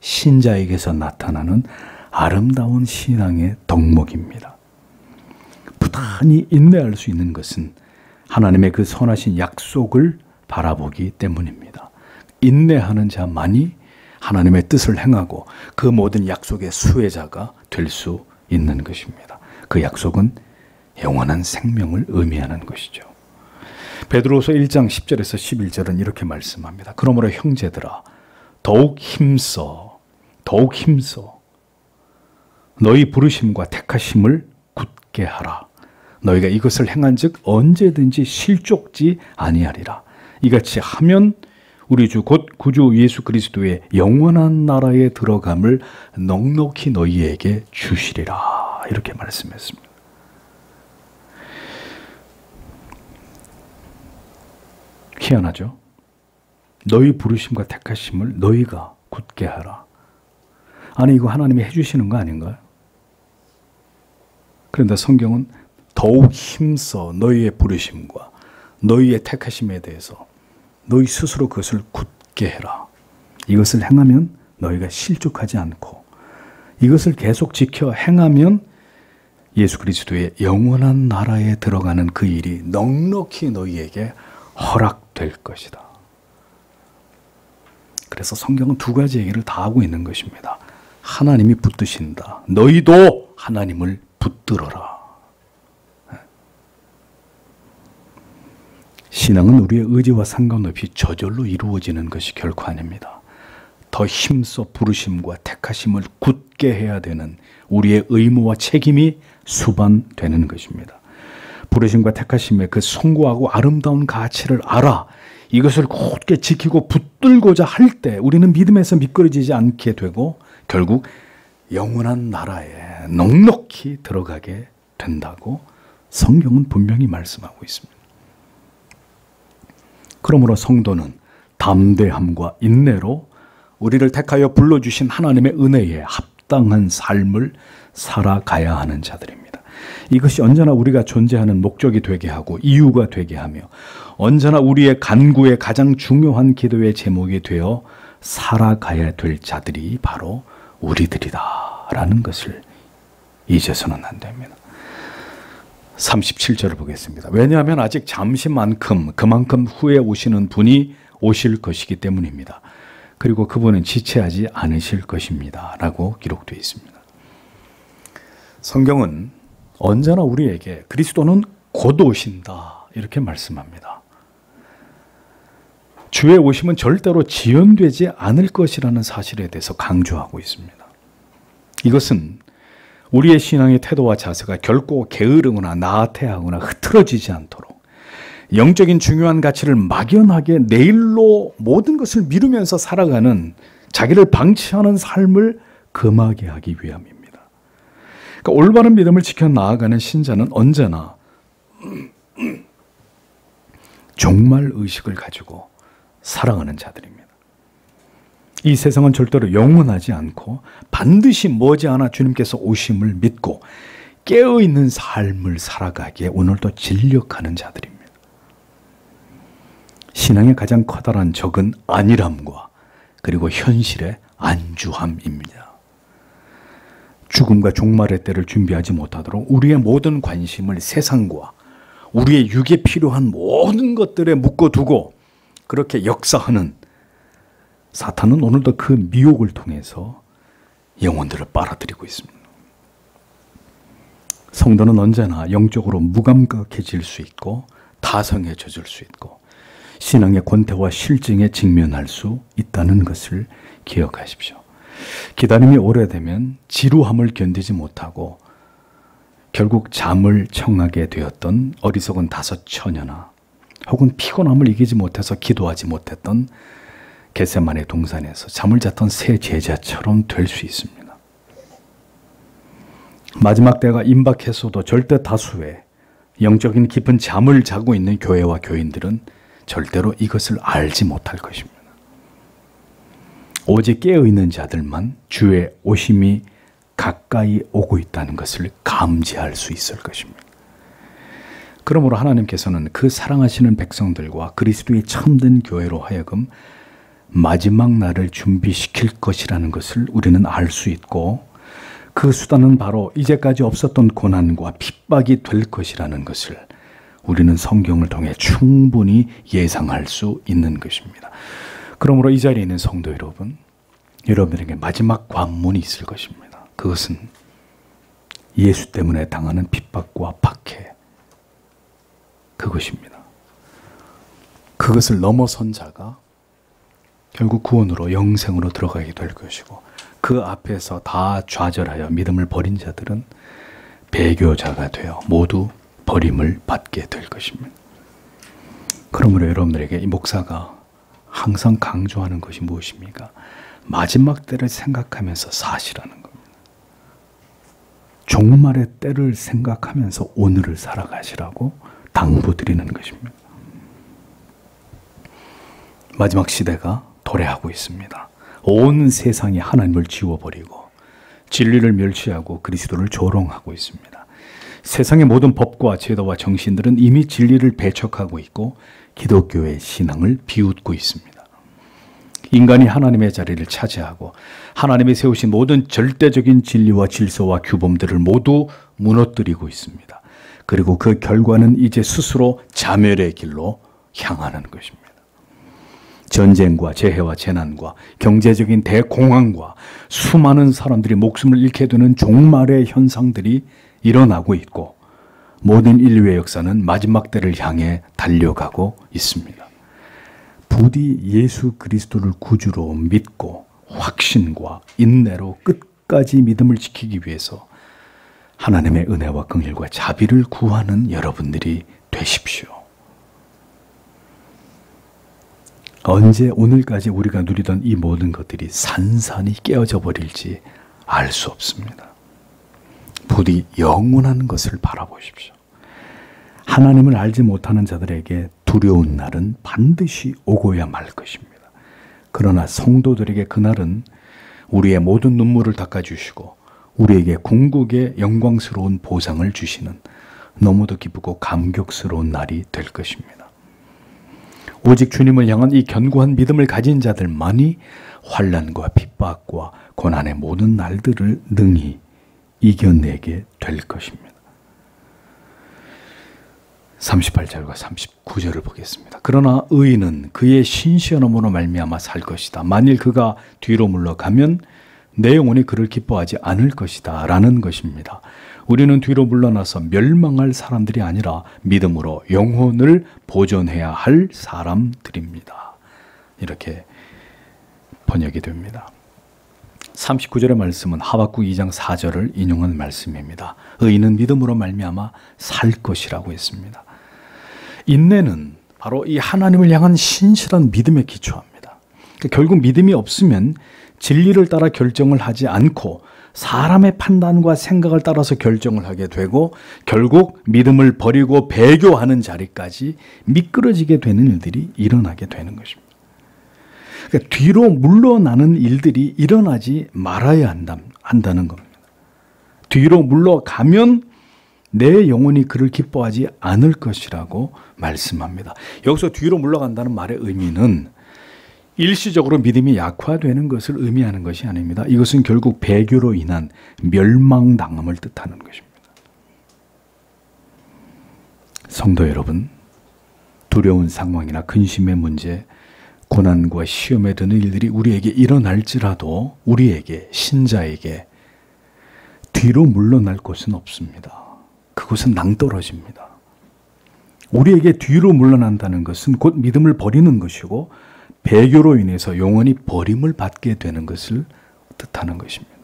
신자에게서 나타나는 아름다운 신앙의 덕목입니다. 부단히 인내할 수 있는 것은 하나님의 그 선하신 약속을 바라보기 때문입니다. 인내하는 자만이 하나님의 뜻을 행하고 그 모든 약속의 수혜자가 될 수 있는 것입니다. 그 약속은 영원한 생명을 의미하는 것이죠. 베드로서 1장 10절에서 11절은 이렇게 말씀합니다. 그러므로 형제들아 더욱 힘써 너희 부르심과 택하심을 굳게 하라. 너희가 이것을 행한즉 언제든지 실족지 아니하리라. 이같이 하면 우리 주 곧 구주 예수 그리스도의 영원한 나라에 들어감을 넉넉히 너희에게 주시리라. 이렇게 말씀했습니다. 희한하죠? 너희 부르심과 택하심을 너희가 굳게 하라. 아니 이거 하나님이 해주시는 거 아닌가요? 그런데 성경은 더욱 힘써 너희의 부르심과 너희의 택하심에 대해서 너희 스스로 그것을 굳게 해라. 이것을 행하면 너희가 실족하지 않고 이것을 계속 지켜 행하면 예수 그리스도의 영원한 나라에 들어가는 그 일이 넉넉히 너희에게 허락될 것이다. 그래서 성경은 두 가지 얘기를 다 하고 있는 것입니다. 하나님이 붙드신다. 너희도 하나님을 붙들어라. 신앙은 우리의 의지와 상관없이 저절로 이루어지는 것이 결코 아닙니다. 더 힘써 부르심과 택하심을 굳게 해야 되는 우리의 의무와 책임이 수반되는 것입니다. 부르심과 택하심의 그 숭고하고 아름다운 가치를 알아 이것을 굳게 지키고 붙들고자 할 때 우리는 믿음에서 미끄러지지 않게 되고 결국 영원한 나라에 넉넉히 들어가게 된다고 성경은 분명히 말씀하고 있습니다. 그러므로 성도는 담대함과 인내로 우리를 택하여 불러주신 하나님의 은혜에 합당한 삶을 살아가야 하는 자들입니다. 이것이 언제나 우리가 존재하는 목적이 되게 하고 이유가 되게 하며 언제나 우리의 간구의 가장 중요한 기도의 제목이 되어 살아가야 될 자들이 바로 우리들이다라는 것을 잊어서는 안 됩니다. 37절을 보겠습니다. 왜냐하면 아직 잠시만큼 그만큼 후에 오시는 분이 오실 것이기 때문입니다. 그리고 그분은 지체하지 않으실 것입니다. 라고 기록되어 있습니다. 성경은 언제나 우리에게 그리스도는 곧 오신다 이렇게 말씀합니다. 주의 오심은 절대로 지연되지 않을 것이라는 사실에 대해서 강조하고 있습니다. 이것은 우리의 신앙의 태도와 자세가 결코 게으르거나 나태하거나 흐트러지지 않도록 영적인 중요한 가치를 막연하게 내일로 모든 것을 미루면서 살아가는 자기를 방치하는 삶을 금하게 하기 위함입니다. 그러니까 올바른 믿음을 지켜 나아가는 신자는 언제나 종말 의식을 가지고 살아가는 자들입니다. 이 세상은 절대로 영원하지 않고 반드시 머지않아 주님께서 오심을 믿고 깨어있는 삶을 살아가기에 오늘도 진력하는 자들입니다. 신앙의 가장 커다란 적은 안일함과 그리고 현실의 안주함입니다. 죽음과 종말의 때를 준비하지 못하도록 우리의 모든 관심을 세상과 우리의 육에 필요한 모든 것들에 묶어두고 그렇게 역사하는 사탄은 오늘도 그 미혹을 통해서 영혼들을 빨아들이고 있습니다. 성도는 언제나 영적으로 무감각해질 수 있고 타성에 젖을 수 있고 신앙의 권태와 실증에 직면할 수 있다는 것을 기억하십시오. 기다림이 오래되면 지루함을 견디지 못하고 결국 잠을 청하게 되었던 어리석은 5 처녀나 혹은 피곤함을 이기지 못해서 기도하지 못했던 겟세마네 동산에서 잠을 잤던 세 제자처럼 될 수 있습니다. 마지막 때가 임박했어도 절대 다수의 영적인 깊은 잠을 자고 있는 교회와 교인들은 절대로 이것을 알지 못할 것입니다. 오직 깨어있는 자들만 주의 오심이 가까이 오고 있다는 것을 감지할 수 있을 것입니다. 그러므로 하나님께서는 그 사랑하시는 백성들과 그리스도의 참된 교회로 하여금 마지막 날을 준비시킬 것이라는 것을 우리는 알 수 있고 그 수단은 바로 이제까지 없었던 고난과 핍박이 될 것이라는 것을 우리는 성경을 통해 충분히 예상할 수 있는 것입니다. 그러므로 이 자리에 있는 성도 여러분, 여러분에게 마지막 관문이 있을 것입니다. 그것은 예수 때문에 당하는 핍박과 박해, 그것입니다. 그것을 넘어선 자가 결국 구원으로 영생으로 들어가게 될 것이고, 그 앞에서 다 좌절하여 믿음을 버린 자들은 배교자가 되어 모두 버림을 받게 될 것입니다. 그러므로 여러분들에게 이 목사가 항상 강조하는 것이 무엇입니까? 마지막 때를 생각하면서 사시라는 겁니다. 종말의 때를 생각하면서 오늘을 살아가시라고 당부드리는 것입니다. 마지막 시대가 도래하고 있습니다. 온 세상이 하나님을 지워버리고 진리를 멸시하고 그리스도를 조롱하고 있습니다. 세상의 모든 법과 제도와 정신들은 이미 진리를 배척하고 있고 기독교의 신앙을 비웃고 있습니다. 인간이 하나님의 자리를 차지하고 하나님이 세우신 모든 절대적인 진리와 질서와 규범들을 모두 무너뜨리고 있습니다. 그리고 그 결과는 이제 스스로 자멸의 길로 향하는 것입니다. 전쟁과 재해와 재난과 경제적인 대공황과 수많은 사람들이 목숨을 잃게 되는 종말의 현상들이 일어나고 있고, 모든 인류의 역사는 마지막 때를 향해 달려가고 있습니다. 부디 예수 그리스도를 구주로 믿고 확신과 인내로 끝까지 믿음을 지키기 위해서 하나님의 은혜와 긍휼과 자비를 구하는 여러분들이 되십시오. 언제 오늘까지 우리가 누리던 이 모든 것들이 산산이 깨어져 버릴지 알 수 없습니다. 부디 영원한 것을 바라보십시오. 하나님을 알지 못하는 자들에게 두려운 날은 반드시 오고야 말 것입니다. 그러나 성도들에게 그날은 우리의 모든 눈물을 닦아주시고 우리에게 궁극의 영광스러운 보상을 주시는 너무도 기쁘고 감격스러운 날이 될 것입니다. 오직 주님을 향한 이 견고한 믿음을 가진 자들만이 환난과 핍박과 고난의 모든 날들을 능히 이겨내게 될 것입니다. 38절과 39절을 보겠습니다. 그러나 의인은 그의 신시험으로 말미암아 살 것이다. 만일 그가 뒤로 물러가면 내 영혼이 그를 기뻐하지 않을 것이다 라는 것입니다. 우리는 뒤로 물러나서 멸망할 사람들이 아니라 믿음으로 영혼을 보존해야 할 사람들입니다. 이렇게 번역이 됩니다. 39절의 말씀은 하박국 2장 4절을 인용한 말씀입니다. 의인은 믿음으로 말미암아 살 것이라고 했습니다. 인내는 바로 이 하나님을 향한 신실한 믿음에 기초합니다. 그러니까 결국 믿음이 없으면 진리를 따라 결정을 하지 않고 사람의 판단과 생각을 따라서 결정을 하게 되고 결국 믿음을 버리고 배교하는 자리까지 미끄러지게 되는 일들이 일어나게 되는 것입니다. 그러니까 뒤로 물러나는 일들이 일어나지 말아야 한다는 겁니다. 뒤로 물러가면 내 영혼이 그를 기뻐하지 않을 것이라고 말씀합니다. 여기서 뒤로 물러간다는 말의 의미는 일시적으로 믿음이 약화되는 것을 의미하는 것이 아닙니다. 이것은 결국 배교로 인한 멸망당함을 뜻하는 것입니다. 성도 여러분, 두려운 상황이나 근심의 문제, 고난과 시험에 드는 일들이 우리에게 일어날지라도 우리에게, 신자에게 뒤로 물러날 곳은 없습니다. 그것은 낭떠러집니다. 우리에게 뒤로 물러난다는 것은 곧 믿음을 버리는 것이고 배교로 인해서 영원히 버림을 받게 되는 것을 뜻하는 것입니다.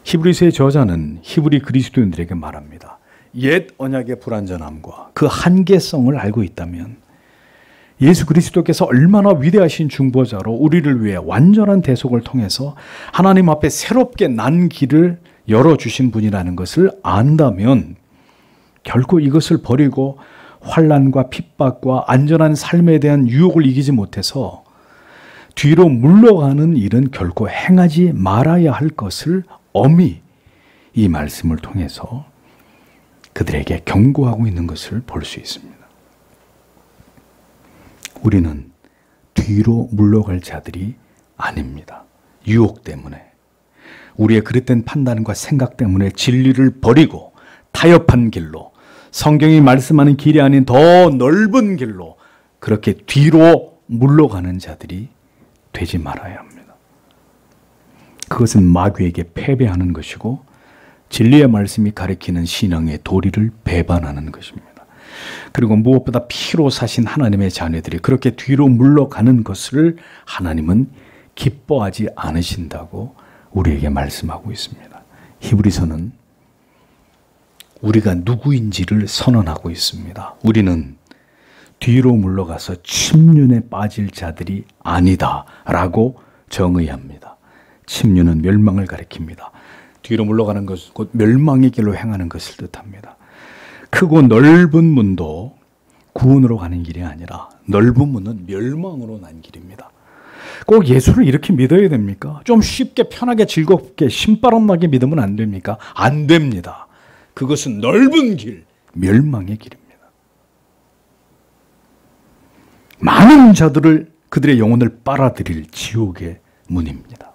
히브리서의 저자는 히브리 그리스도인들에게 말합니다. 옛 언약의 불완전함과 그 한계성을 알고 있다면 예수 그리스도께서 얼마나 위대하신 중보자로 우리를 위해 완전한 대속을 통해서 하나님 앞에 새롭게 난 길을 열어주신 분이라는 것을 안다면 결코 이것을 버리고 환난과 핍박과 안전한 삶에 대한 유혹을 이기지 못해서 뒤로 물러가는 일은 결코 행하지 말아야 할 것을 엄히 이 말씀을 통해서 그들에게 경고하고 있는 것을 볼 수 있습니다. 우리는 뒤로 물러갈 자들이 아닙니다. 유혹 때문에. 우리의 그릇된 판단과 생각 때문에 진리를 버리고 타협한 길로, 성경이 말씀하는 길이 아닌 더 넓은 길로 그렇게 뒤로 물러가는 자들이 되지 말아야 합니다. 그것은 마귀에게 패배하는 것이고 진리의 말씀이 가리키는 신앙의 도리를 배반하는 것입니다. 그리고 무엇보다 피로 사신 하나님의 자녀들이 그렇게 뒤로 물러가는 것을 하나님은 기뻐하지 않으신다고 우리에게 말씀하고 있습니다. 히브리서는 우리가 누구인지를 선언하고 있습니다. 우리는 뒤로 물러가서 침륜에 빠질 자들이 아니다 라고 정의합니다. 침륜은 멸망을 가리킵니다. 뒤로 물러가는 것은 곧 멸망의 길로 행하는 것을 뜻합니다. 크고 넓은 문도 구원으로 가는 길이 아니라 넓은 문은 멸망으로 난 길입니다. 꼭 예수를 이렇게 믿어야 됩니까? 좀 쉽게 편하게 즐겁게 신바람나게 믿으면 안 됩니까? 안 됩니다. 그것은 넓은 길, 멸망의 길입니다. 많은 자들을 그들의 영혼을 빨아들일 지옥의 문입니다.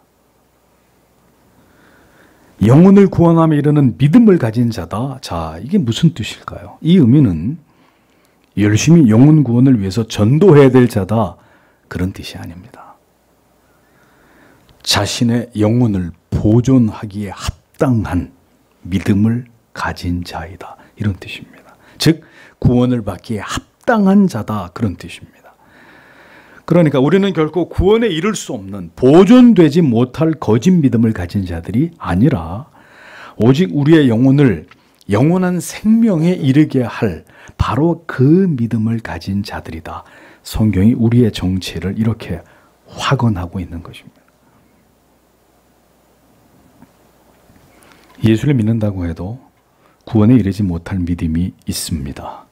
영혼을 구원함에 이르는 믿음을 가진 자다. 자, 이게 무슨 뜻일까요? 이 의미는 열심히 영혼 구원을 위해서 전도해야 될 자다. 그런 뜻이 아닙니다. 자신의 영혼을 보존하기에 합당한 믿음을 가진 자이다. 이런 뜻입니다. 즉, 구원을 받기에 합당한 자다. 그런 뜻입니다. 그러니까 우리는 결코 구원에 이를 수 없는 보존되지 못할 거짓 믿음을 가진 자들이 아니라 오직 우리의 영혼을 영원한 생명에 이르게 할 바로 그 믿음을 가진 자들이다. 성경이 우리의 정체를 이렇게 확언하고 있는 것입니다. 예수를 믿는다고 해도 구원에 이르지 못할 믿음이 있습니다.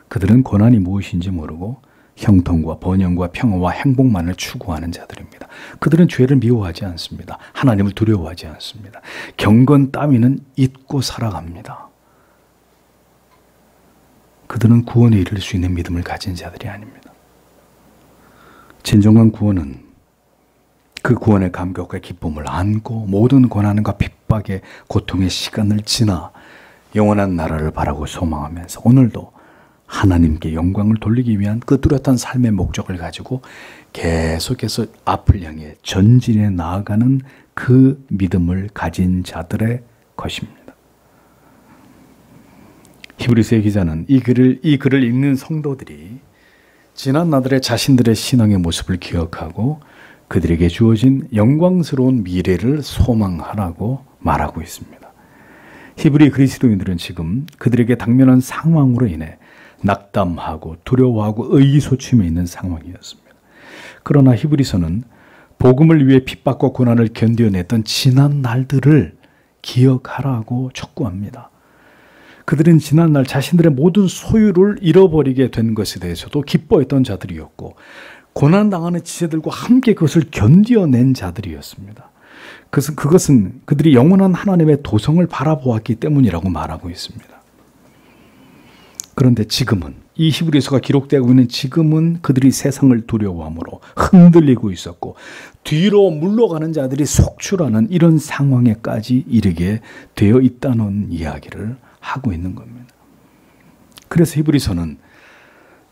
그들은 고난이 무엇인지 모르고 형통과 번영과 평화와 행복만을 추구하는 자들입니다. 그들은 죄를 미워하지 않습니다. 하나님을 두려워하지 않습니다. 경건 따위는 잊고 살아갑니다. 그들은 구원에 이를 수 있는 믿음을 가진 자들이 아닙니다. 진정한 구원은 그 구원의 감격과 기쁨을 안고 모든 고난과 핍박의 고통의 시간을 지나 영원한 나라를 바라고 소망하면서 오늘도 하나님께 영광을 돌리기 위한 그 뚜렷한 삶의 목적을 가지고 계속해서 앞을 향해 전진해 나아가는 그 믿음을 가진 자들의 것입니다. 히브리서의 기자는 이 글을 읽는 성도들이 지난 나들의 자신들의 신앙의 모습을 기억하고 그들에게 주어진 영광스러운 미래를 소망하라고 말하고 있습니다. 히브리 그리스도인들은 지금 그들에게 당면한 상황으로 인해 낙담하고 두려워하고 의기소침해 있는 상황이었습니다. 그러나 히브리서는 복음을 위해 핍박과 고난을 견뎌냈던 지난 날들을 기억하라고 촉구합니다. 그들은 지난날 자신들의 모든 소유를 잃어버리게 된 것에 대해서도 기뻐했던 자들이었고 고난당하는 지체들과 함께 그것을 견뎌낸 자들이었습니다. 그것은 그들이 영원한 하나님의 도성을 바라보았기 때문이라고 말하고 있습니다. 그런데 지금은 이 히브리서가 기록되고 있는 지금은 그들이 세상을 두려워함으로 흔들리고 있었고 뒤로 물러가는 자들이 속출하는 이런 상황에까지 이르게 되어 있다는 이야기를 하고 있는 겁니다. 그래서 히브리서는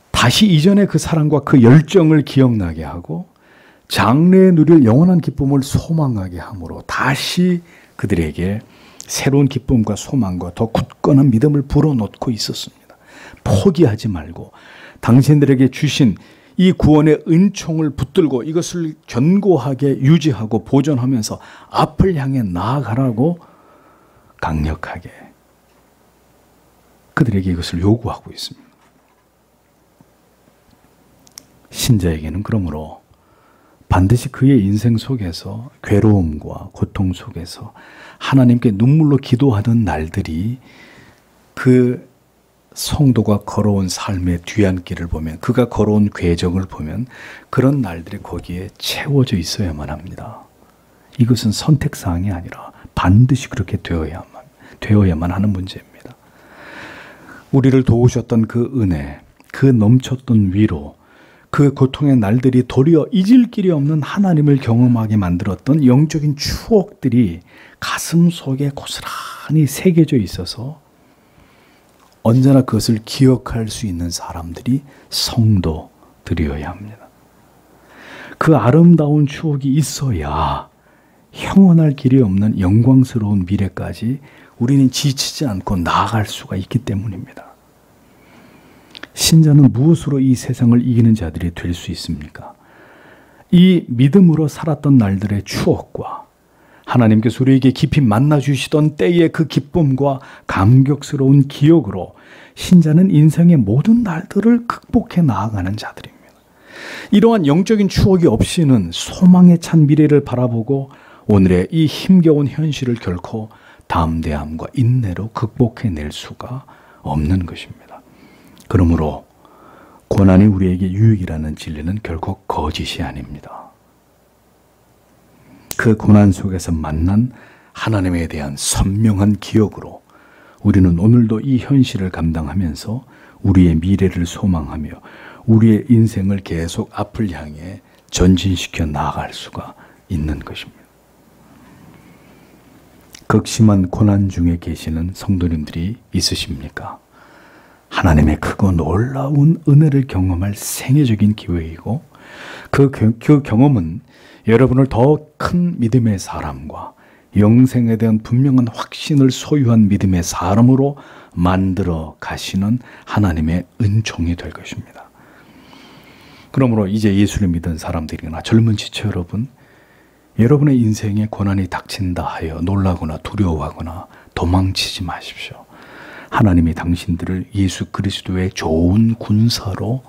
다시 이전의 그 사랑과 그 열정을 기억나게 하고 장래에 누릴 영원한 기쁨을 소망하게 함으로 다시 그들에게 새로운 기쁨과 소망과 더 굳건한 믿음을 불어넣고 있었습니다. 포기하지 말고 당신들에게 주신 이 구원의 은총을 붙들고 이것을 견고하게 유지하고 보존하면서 앞을 향해 나아가라고 강력하게 그들에게 이것을 요구하고 있습니다. 신자에게는 그러므로 반드시 그의 인생 속에서 괴로움과 고통 속에서 하나님께 눈물로 기도하던 날들이 그 성도가 걸어온 삶의 뒤안길을 보면 그가 걸어온 궤적을 보면 그런 날들이 거기에 채워져 있어야만 합니다. 이것은 선택사항이 아니라 반드시 그렇게 되어야만 하는 문제입니다. 우리를 도우셨던 그 은혜, 그 넘쳤던 위로, 그 고통의 날들이 도리어 잊을 길이 없는 하나님을 경험하게 만들었던 영적인 추억들이 가슴 속에 고스란히 새겨져 있어서 언제나 그것을 기억할 수 있는 사람들이 성도들이어야 합니다. 그 아름다운 추억이 있어야 형언할 길이 없는 영광스러운 미래까지 우리는 지치지 않고 나아갈 수가 있기 때문입니다. 신자는 무엇으로 이 세상을 이기는 자들이 될 수 있습니까? 이 믿음으로 살았던 날들의 추억과 하나님께서 우리에게 깊이 만나주시던 때의 그 기쁨과 감격스러운 기억으로 신자는 인생의 모든 날들을 극복해 나아가는 자들입니다. 이러한 영적인 추억이 없이는 소망에 찬 미래를 바라보고 오늘의 이 힘겨운 현실을 결코 담대함과 인내로 극복해낼 수가 없는 것입니다. 그러므로 고난이 우리에게 유익이라는 진리는 결코 거짓이 아닙니다. 그 고난 속에서 만난 하나님에 대한 선명한 기억으로 우리는 오늘도 이 현실을 감당하면서 우리의 미래를 소망하며 우리의 인생을 계속 앞을 향해 전진시켜 나아갈 수가 있는 것입니다. 극심한 고난 중에 계시는 성도님들이 있으십니까? 하나님의 크고 놀라운 은혜를 경험할 생애적인 기회이고 그 경험은 여러분을 더 큰 믿음의 사람과 영생에 대한 분명한 확신을 소유한 믿음의 사람으로 만들어 가시는 하나님의 은총이 될 것입니다. 그러므로 이제 예수를 믿은 사람들이나 젊은 지체 여러분, 여러분의 인생에 고난이 닥친다 하여 놀라거나 두려워하거나 도망치지 마십시오. 하나님이 당신들을 예수 그리스도의 좋은 군사로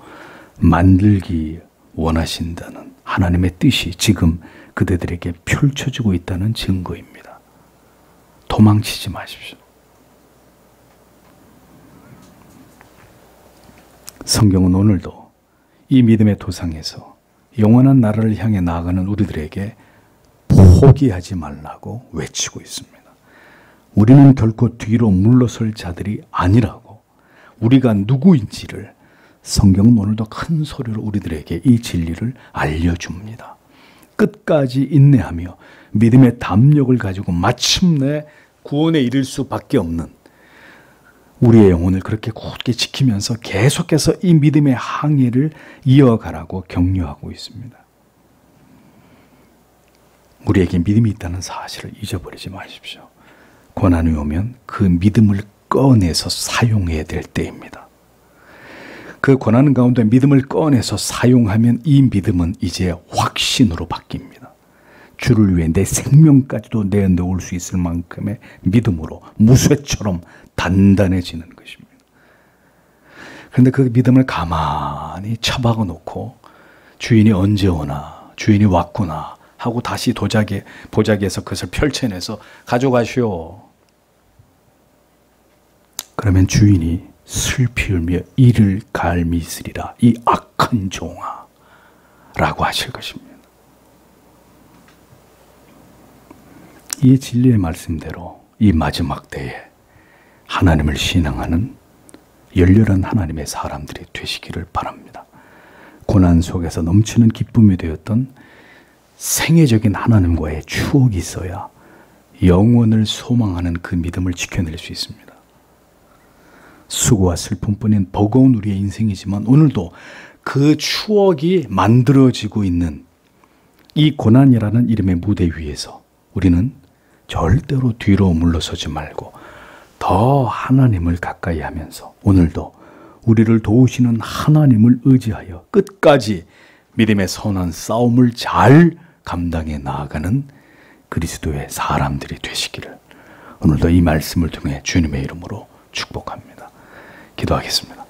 만들기 원하신다는 하나님의 뜻이 지금 그대들에게 펼쳐지고 있다는 증거입니다. 도망치지 마십시오. 성경은 오늘도 이 믿음의 도상에서 영원한 나라를 향해 나아가는 우리들에게 포기하지 말라고 외치고 있습니다. 우리는 결코 뒤로 물러설 자들이 아니라고, 우리가 누구인지를 성경은 오늘도 큰 소리로 우리들에게 이 진리를 알려줍니다. 끝까지 인내하며 믿음의 담력을 가지고 마침내 구원에 이를 수밖에 없는 우리의 영혼을 그렇게 굳게 지키면서 계속해서 이 믿음의 항해를 이어가라고 격려하고 있습니다. 우리에게 믿음이 있다는 사실을 잊어버리지 마십시오. 고난이 오면 그 믿음을 꺼내서 사용해야 될 때입니다. 그 고난 가운데 믿음을 꺼내서 사용하면 이 믿음은 이제 확신으로 바뀝니다. 주를 위해 내 생명까지도 내놓을 수 있을 만큼의 믿음으로 무쇠처럼 단단해지는 것입니다. 그런데 그 믿음을 가만히 처박아 놓고 주인이 언제 오나, 주인이 왔구나 하고 다시 보자기에서 그것을 펼쳐내서 가져가시오. 그러면 주인이 슬피 울며 이를 갈미으리라, 이 악한 종아 라고 하실 것입니다. 이 진리의 말씀대로 이 마지막 때에 하나님을 신앙하는 열렬한 하나님의 사람들이 되시기를 바랍니다. 고난 속에서 넘치는 기쁨이 되었던 생애적인 하나님과의 추억이 있어야 영원을 소망하는 그 믿음을 지켜낼 수 있습니다. 수고와 슬픔뿐인 버거운 우리의 인생이지만 오늘도 그 추억이 만들어지고 있는 이 고난이라는 이름의 무대 위에서 우리는 절대로 뒤로 물러서지 말고 더 하나님을 가까이 하면서 오늘도 우리를 도우시는 하나님을 의지하여 끝까지 믿음의 선한 싸움을 잘 감당해 나아가는 그리스도의 사람들이 되시기를 오늘도 이 말씀을 통해 주님의 이름으로 축복합니다. 기도하겠습니다.